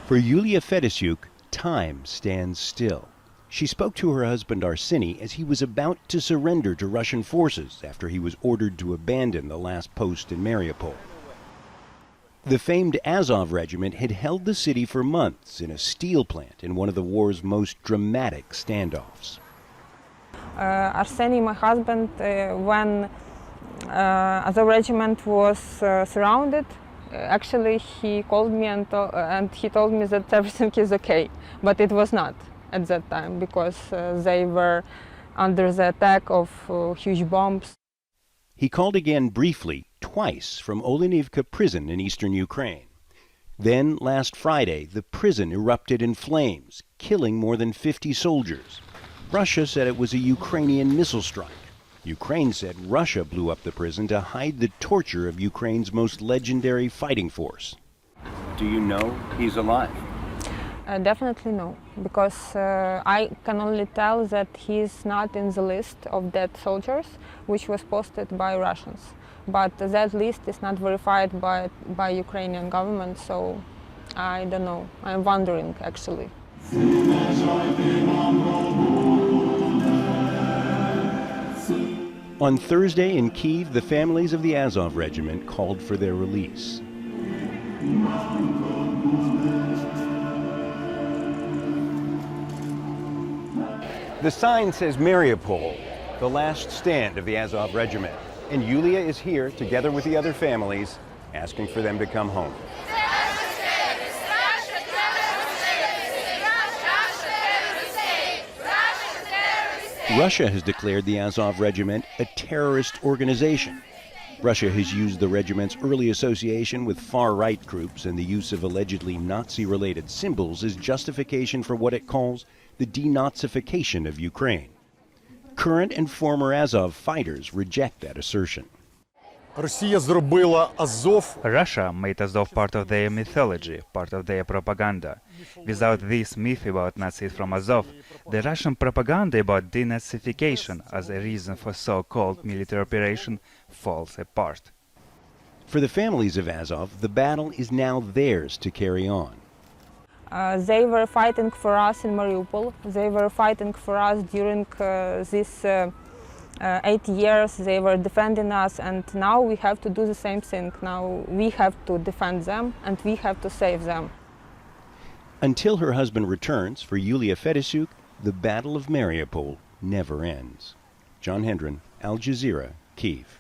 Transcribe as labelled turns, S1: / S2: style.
S1: For Yulia Fedosyuk, time stands still. She spoke to her husband Arseny as he was about to surrender to Russian forces after he was ordered to abandon the last post in Mariupol. The famed Azov Regiment had held the city for months in a steel plant in one of the war's most dramatic standoffs.
S2: Arseny, my husband, when Azov Regiment was surrounded, actually he called me and he told me that everything is okay, but it was not at that time because they were under the attack of huge bombs.
S1: He called again briefly, twice, from Olenivka prison in eastern Ukraine. Then, last Friday, the prison erupted in flames, killing more than 50 soldiers. Russia said it was a Ukrainian missile strike. Ukraine said Russia blew up the prison to hide the torture of Ukraine's most legendary fighting force. Do you know he's alive?
S2: Definitely no, because I can only tell that he's not in the list of dead soldiers, which was posted by Russians. But that list is not verified by Ukrainian government, so I don't know. I'm wondering, actually.
S1: On Thursday in Kyiv, the families of the Azov Regiment called for their release. The sign says Mariupol, the last stand of the Azov Regiment. And Yulia is here, together with the other families, asking for them to come home. Russia has declared the Azov Regiment a terrorist organization. Russia has used the regiment's early association with far-right groups and the use of allegedly Nazi-related symbols as justification for what it calls the denazification of Ukraine. Current and former Azov fighters reject that assertion.
S3: Russia made Azov part of their mythology, part of their propaganda. Without this myth about Nazis from Azov, the Russian propaganda about denazification as a reason for so-called military operation falls apart.
S1: For the families of Azov, the battle is now theirs to carry on.
S2: They were fighting for us in Mariupol. They were fighting for us during these 8 years. They were defending us, and now we have to do the same thing. Now we have to defend them, and we have to save them.
S1: Until her husband returns, for Yulia Fedosyuk, the Battle of Mariupol never ends. Hendren, Al Jazeera, Kyiv.